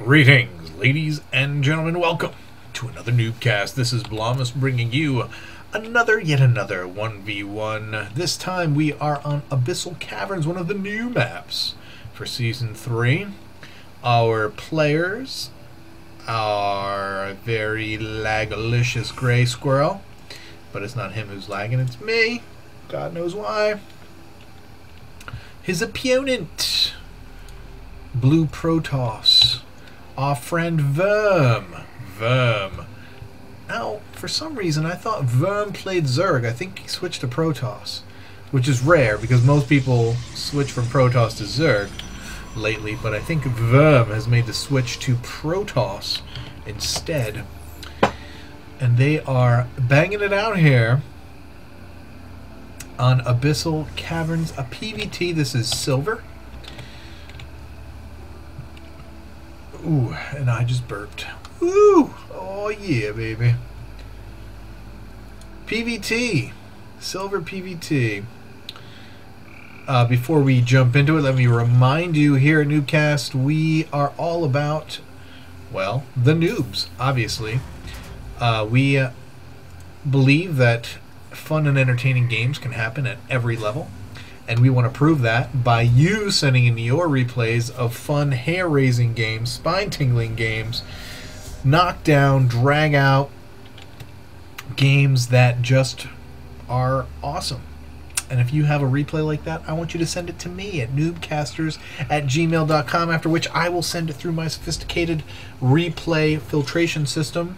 Greetings, ladies and gentlemen. Welcome to another NuubCast. This is Blomus bringing you yet another 1v1. This time we are on Abyssal Caverns, one of the new maps for Season 3. Our players are a very lagalicious gray squirrel, but it's not him who's lagging, it's me. God knows why. His opponent, Blue Protoss. Our friend Wyrm. Now, for some reason, I thought Wyrm played Zerg. I think he switched to Protoss, which is rare because most people switch from Protoss to Zerg lately. But I think Wyrm has made the switch to Protoss instead, and they are banging it out here on Abyssal Caverns, a PvT. This is silver. Ooh, and I just burped. Ooh, oh yeah, baby. PvT, silver PvT. Before we jump into it, let me remind you here at NuubCast, we are all about, well, the noobs, obviously. We believe that fun and entertaining games can happen at every level. And we want to prove that by you sending in your replays of fun, hair-raising games, spine-tingling games, knockdown, drag-out games that just are awesome. And if you have a replay like that, I want you to send it to me at noobcasters@gmail.com, after which I will send it through my sophisticated replay filtration system.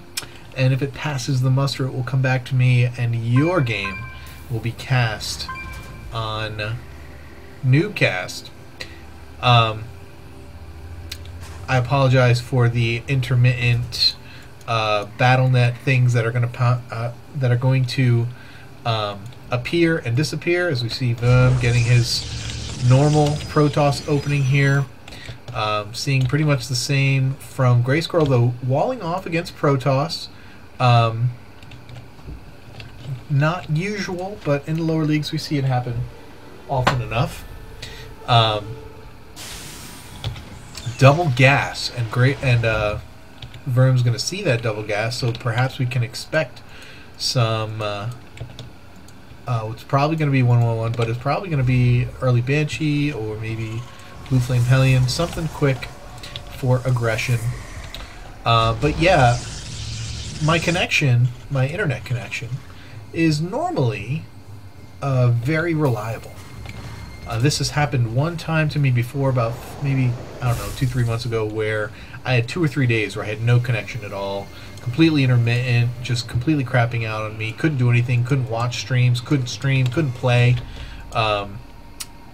And if it passes the muster, it will come back to me, and your game will be cast on NuubCast. I apologize for the intermittent BattleNet things that are going to appear and disappear, as we see Wyrm getting his normal Protoss opening here. Seeing pretty much the same from Gray Squirrel, though walling off against Protoss. Not usual, but in the lower leagues we see it happen often enough. Double gas, and Wyrm's going to see that double gas, so perhaps we can expect some. It's probably going to be 1-1-1, but it's probably going to be early Banshee or maybe Blue Flame Hellion, something quick for aggression. But yeah, my internet connection, is normally very reliable. This has happened one time to me before, about maybe, I don't know, 2-3 months ago, where I had 2 or 3 days where I had no connection at all, completely intermittent, just completely crapping out on me, couldn't do anything, couldn't watch streams, couldn't stream, couldn't play,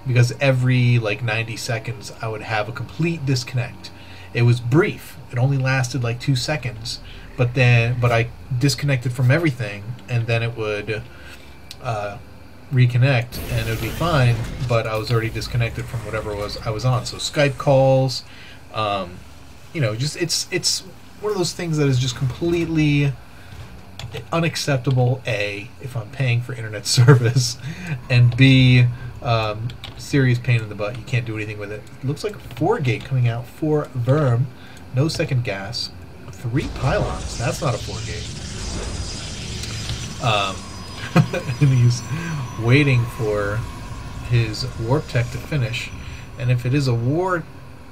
because every like 90 seconds I would have a complete disconnect. It was brief, it only lasted like 2 seconds, but I disconnected from everything, and then it would reconnect, and it would be fine, but I was already disconnected from whatever it was I was on. So Skype calls, just it's one of those things that is just completely unacceptable, A, if I'm paying for internet service, and B, serious pain in the butt. You can't do anything with it. It looks like a 4-gate coming out for Wyrm. No second gas. 3 pylons. That's not a 4-gate. And he's waiting for his warp tech to finish. And if it is a war,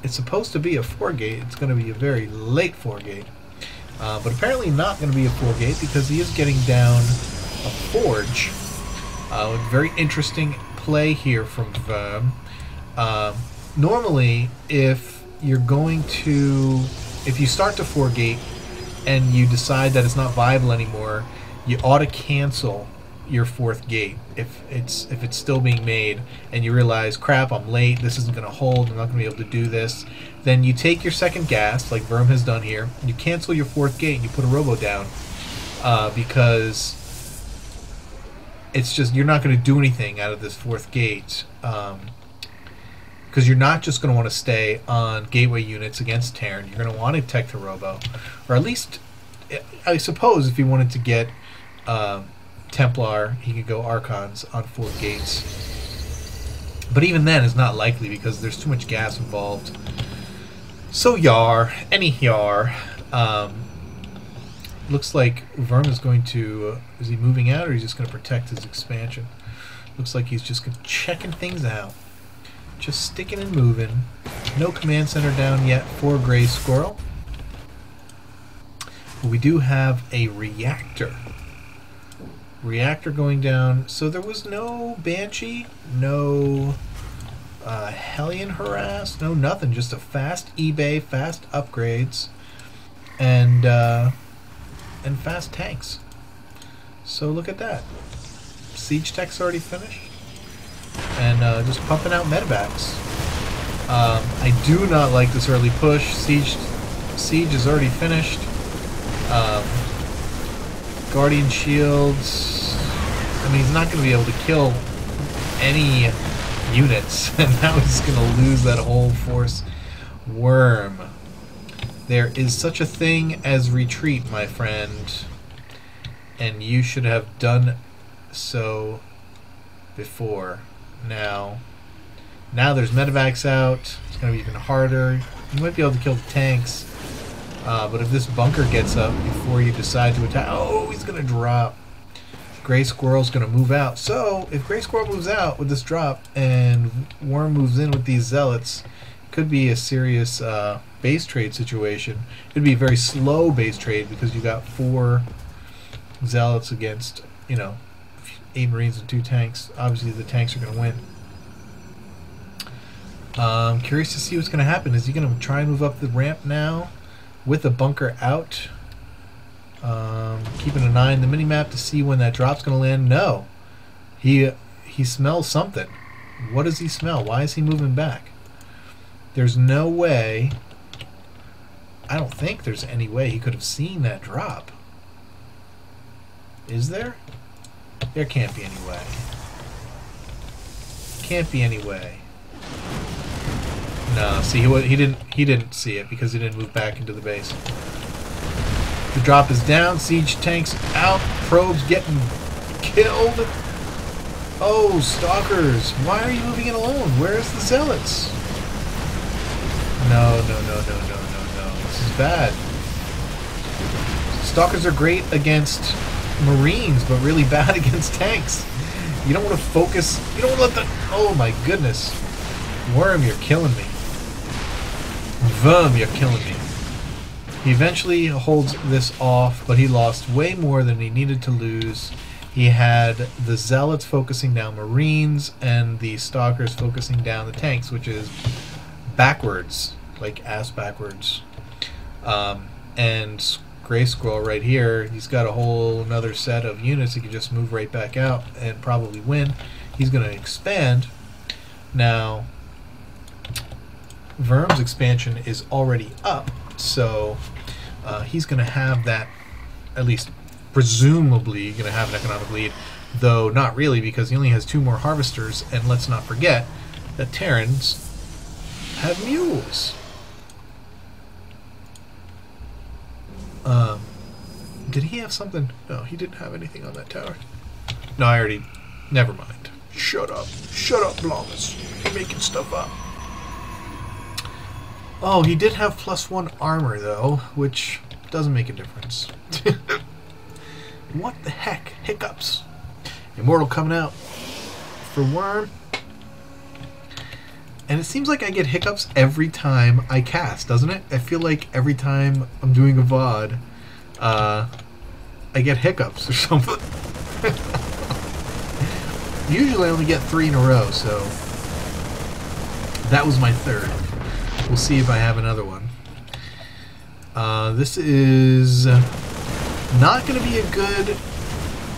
it's supposed to be a 4-gate. It's going to be a very late 4-gate. But apparently not going to be a 4-gate because he is getting down a forge. Very interesting play here from Wyrm. Normally, if you start to 4-gate and you decide that it's not viable anymore, you ought to cancel your 4th gate if it's still being made, and you realize, crap, I'm late, this isn't going to hold, I'm not going to be able to do this. Then you take your second gas, like Wyrm has done here, you cancel your 4th gate and you put a robo down, because it's just, you're not going to do anything out of this 4th gate. Because you're not just going to want to stay on gateway units against Terran. You're going to want to tech to robo. Or at least, I suppose, if you wanted to get Templar, he could go Archons on 4 gates. But even then, it's not likely because there's too much gas involved. So Yar, any Yar, looks like Wyrm is going to, is he moving out or is he just going to protect his expansion? Looks like he's just checking things out. Just sticking and moving. No command center down yet for Gray Squirrel. But we do have a reactor. Reactor going down. So there was no Banshee, no Hellion Harass, no nothing. Just a fast eBay, fast upgrades, and fast tanks. So look at that. Siege tech's already finished. And just pumping out medevacs. I do not like this early push. Siege is already finished. Guardian shields. I mean, he's not going to be able to kill any units, and now he's going to lose that whole force. Wyrm. There is such a thing as retreat, my friend, and you should have done so before. Now there's medevacs out. It's going to be even harder. You might be able to kill the tanks, but if this bunker gets up before you decide to attack, oh, he's going to drop. Gray Squirrel's going to move out. So if Gray Squirrel moves out with this drop and Wyrm moves in with these zealots, it could be a serious base trade situation. It'd be a very slow base trade because you got 4 zealots against, 8 Marines and 2 tanks. Obviously the tanks are going to win. Curious to see what's going to happen. Is he going to try and move up the ramp now with the bunker out? Keeping an eye on the minimap to see when that drop's going to land. No. He smells something. What does he smell? Why is he moving back? There's no way. I don't think there's any way he could have seen that drop. Is there? There can't be any way. Can't be any way. No, see, he didn't see it because he didn't move back into the base. The drop is down. Siege tanks out. Probes getting killed. Oh, stalkers! Why are you moving it alone? Where's the zealots? No. This is bad. Stalkers are great against Marines, but really bad against tanks. You don't want to focus. You don't want to let the. Oh my goodness, Wyrm, you're killing me. Wyrm, you're killing me. He eventually holds this off, but he lost way more than he needed to lose. He had the zealots focusing down Marines and the stalkers focusing down the tanks, which is backwards, like ass backwards. And Gray Squirrel right here, he's got a whole another set of units he can just move right back out and probably win. He's going to expand. Now, Wyrm's expansion is already up, so he's going to have that, at least presumably going to have an economic lead, though not really because he only has 2 more harvesters, and let's not forget that Terrans have mules. Did he have something? No, he didn't have anything on that tower. No, I already... Never mind. Shut up. Shut up, Blomus. You're making stuff up. Oh, he did have +1 armor, though, which doesn't make a difference. What the heck? Hiccups. Immortal coming out for Wyrm. And it seems like I get hiccups every time I cast, doesn't it? I feel like every time I'm doing a VOD, I get hiccups or something. Usually I only get 3 in a row, so that was my 3rd. We'll see if I have another one. This is not going to be a good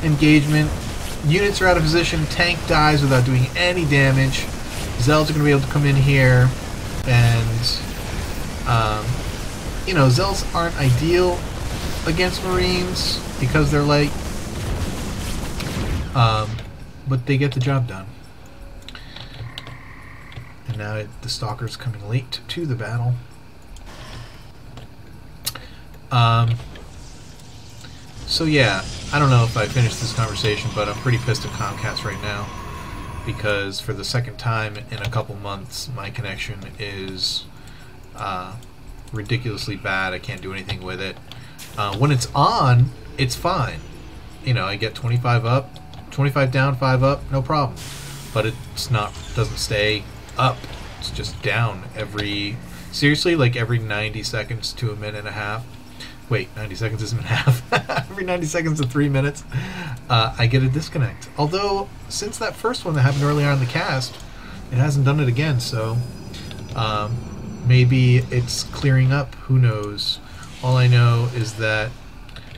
engagement. Units are out of position. Tank dies without doing any damage. Zealots are going to be able to come in here, and Zealots aren't ideal against Marines because they're light, but they get the job done. And now the Stalker's coming late to the battle. So yeah, I don't know if I finished this conversation, but I'm pretty pissed at Comcast right now, because for the second time in a couple months, my connection is ridiculously bad. I can't do anything with it. When it's on, it's fine. You know, I get 25 up, 25 down, 5 up, no problem. But it's not, doesn't stay up. It's just down seriously, like every 90 seconds to a minute and a half. Wait, 90 seconds isn't half. Every 90 seconds to 3 minutes, I get a disconnect. Although, since that first one that happened earlier on in the cast, it hasn't done it again, so maybe it's clearing up. Who knows? All I know is that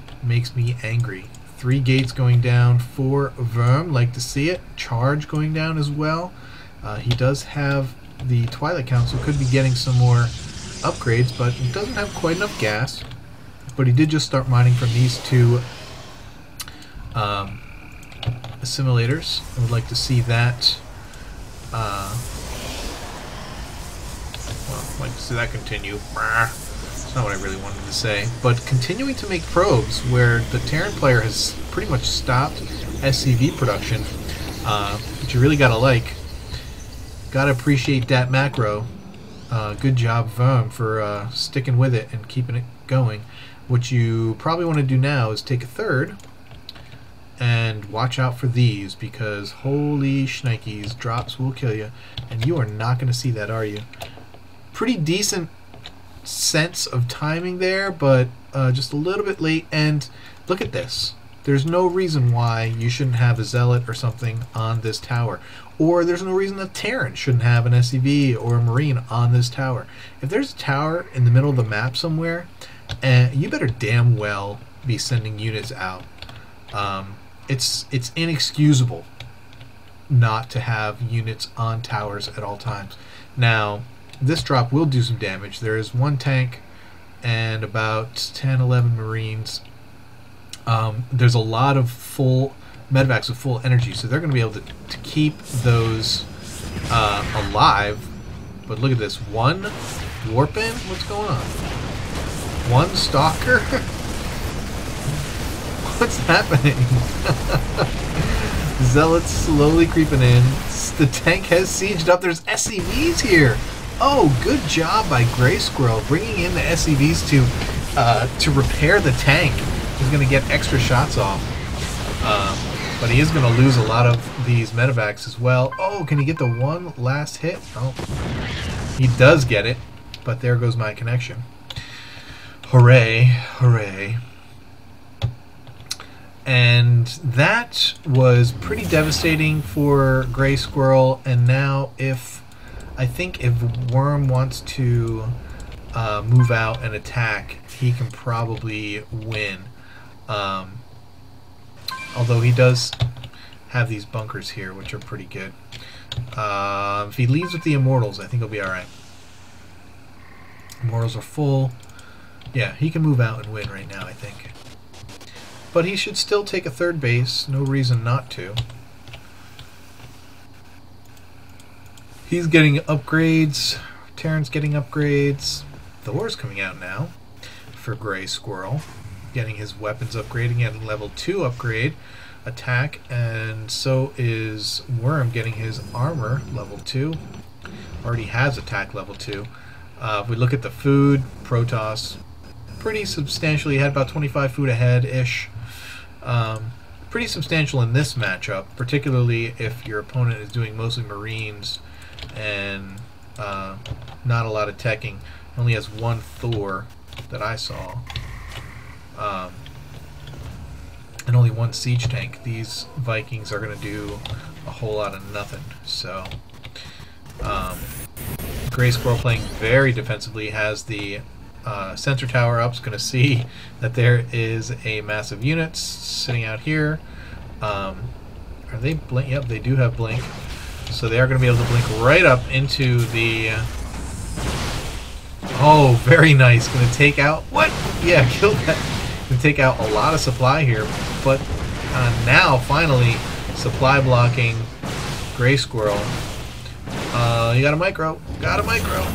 it makes me angry. 3 gates going down for Wyrm. Like to see it. Charge going down as well. He does have the Twilight Council. Could be getting some more upgrades, but he doesn't have quite enough gas. But he did just start mining from these 2 assimilators. I would like to see that. Well, I'd like to see that continue. That's not what I really wanted to say. But continuing to make probes where the Terran player has pretty much stopped SCV production, which you really gotta like. Gotta appreciate that macro. Good job, Wyrm, for sticking with it and keeping it going. What you probably want to do now is take a third and watch out for these, because holy shnikes, drops will kill you, and you are not going to see that, are you? Pretty decent sense of timing there, but just a little bit late. And look at this. There's no reason why you shouldn't have a Zealot or something on this tower. Or there's no reason that Terran shouldn't have an SCV or a Marine on this tower. If there's a tower in the middle of the map somewhere, you better damn well be sending units out. It's inexcusable not to have units on towers at all times. Now, this drop will do some damage. There is 1 tank and about 10, 11 Marines. There's a lot of full medevacs with full energy, so they're going to be able to keep those alive. But look at this. 1 Warpin? What's going on? 1 Stalker? What's happening? Zealots slowly creeping in. The tank has sieged up. There's SCVs here. Oh, good job by Gray Squirrel bringing in the SCVs to repair the tank. He's going to get extra shots off. But he is going to lose a lot of these medevacs as well. Oh, can he get the 1 last hit? Oh, he does get it. But there goes my connection. Hooray, hooray. And that was pretty devastating for Gray Squirrel. And now I think if Wyrm wants to move out and attack, he can probably win. Although he does have these bunkers here, which are pretty good. If he leaves with the Immortals, I think he'll be alright. Immortals are full. Yeah, he can move out and win right now, I think. But he should still take a 3rd base. No reason not to. He's getting upgrades. Terran's getting upgrades. Thor's coming out now for Gray Squirrel. Getting his weapons upgrading, getting level 2 upgrade. Attack. And so is Wyrm getting his armor level 2. Already has attack level 2. If we look at the food, Protoss pretty substantially had about 25 food ahead-ish. Pretty substantial in this matchup, particularly if your opponent is doing mostly Marines and not a lot of teching. Only has 1 Thor that I saw. And only 1 siege tank. These Vikings are going to do a whole lot of nothing. So, Gray Squirrel playing very defensively, has the sensor tower up. Is going to see that there is a massive unit sitting out here. Are they blink? Yep, they do have blink. So they are going to be able to blink right up into the... Oh, very nice. Going to take out... What? Yeah, killed that. Going to take out a lot of supply here. But now, finally, supply blocking Gray Squirrel. You got a micro. Got a micro.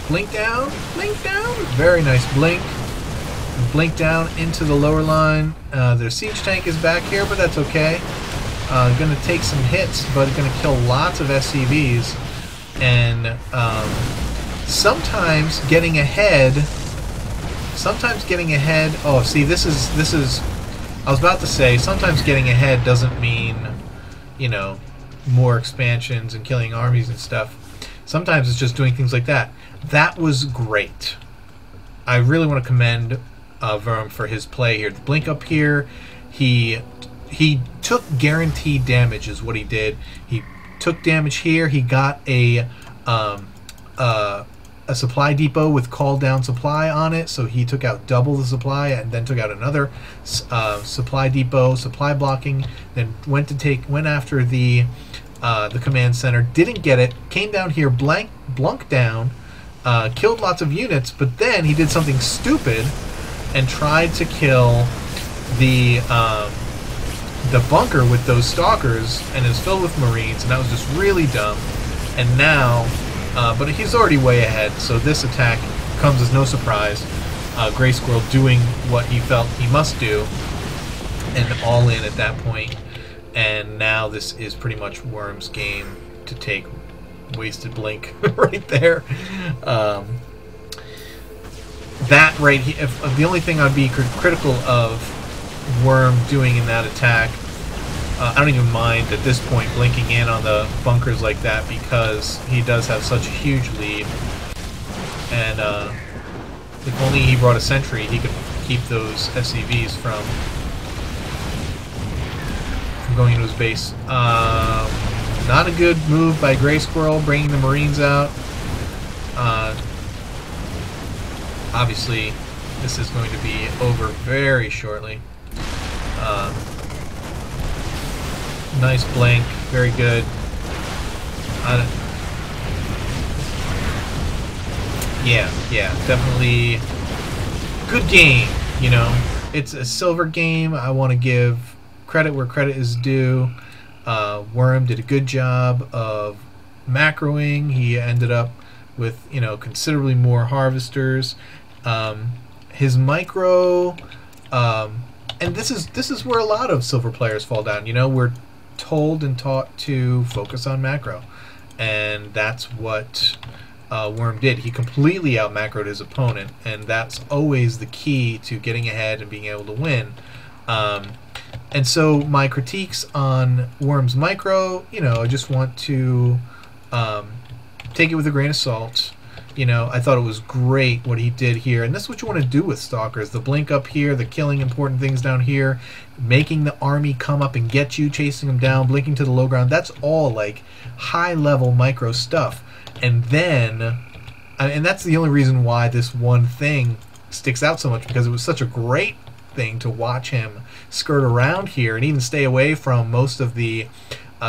Blink down. Blink down. Very nice blink. Blink down into the lower line. Their siege tank is back here, but that's okay. Going to take some hits, but going to kill lots of SCVs. and sometimes getting ahead. Oh, see, this is. I was about to say sometimes getting ahead doesn't mean, you know, more expansions and killing armies and stuff. Sometimes it's just doing things like that. That was great. I really want to commend Wyrm for his play here. The blink up here, he took guaranteed damage is what he did. He took damage here. He got a supply depot with call down supply on it, so he took out double the supply and then took out another supply depot, supply blocking. Then went after the command center, didn't get it, came down here, blunked down, killed lots of units, but then he did something stupid and tried to kill the bunker with those stalkers, and is filled with marines, and that was just really dumb. And now, but he's already way ahead, so this attack comes as no surprise. Gray Squirrel doing what he felt he must do, and all in at that point. And now this is pretty much Wyrm's game to take. Wasted blink right there. That right here, the only thing I'd be critical of Wyrm doing in that attack, I don't even mind at this point blinking in on the bunkers like that, because he does have such a huge lead. And if only he brought a sentry, he could keep those SCVs from going into his base. Not a good move by Gray Squirrel, bringing the Marines out. Obviously, this is going to be over very shortly. Nice blank, very good. Yeah, definitely good game. You know, it's a silver game. I want to give credit where credit is due. Wyrm did a good job of macroing. He ended up with, you know, considerably more harvesters. His micro, and this is where a lot of silver players fall down. You know, we're told and taught to focus on macro, and that's what Wyrm did. He completely out macroed his opponent, and that's always the key to getting ahead and being able to win. And so my critiques on Wyrm's micro, you know, I just want to take it with a grain of salt. You know, I thought it was great what he did here, and this is what you want to do with stalkers. The blink up here, the killing important things down here, making the army come up and get you, chasing them down, blinking to the low ground. That's all like high-level micro stuff. And then, and that's the only reason why this one thing sticks out so much, because it was such a great thing to watch him skirt around here and even stay away from most of the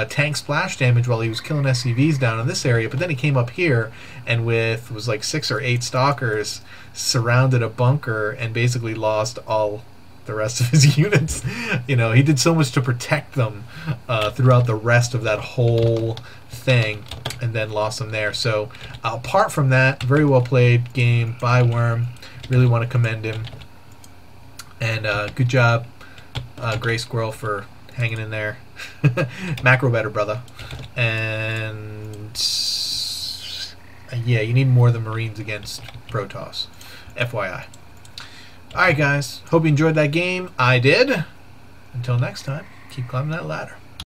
tank splash damage while he was killing SCVs down in this area. But then he came up here and with, was like 6 or 8 stalkers, surrounded a bunker and basically lost all the rest of his units. You know, he did so much to protect them throughout the rest of that whole thing, and then lost them there. So apart from that, very well played game by Wyrm. Really want to commend him. And good job, Gray Squirrel, for hanging in there. Macro better, brother. And yeah, you need more than Marines against Protoss. FYI. Alright guys, hope you enjoyed that game. I did. Until next time, keep climbing that ladder.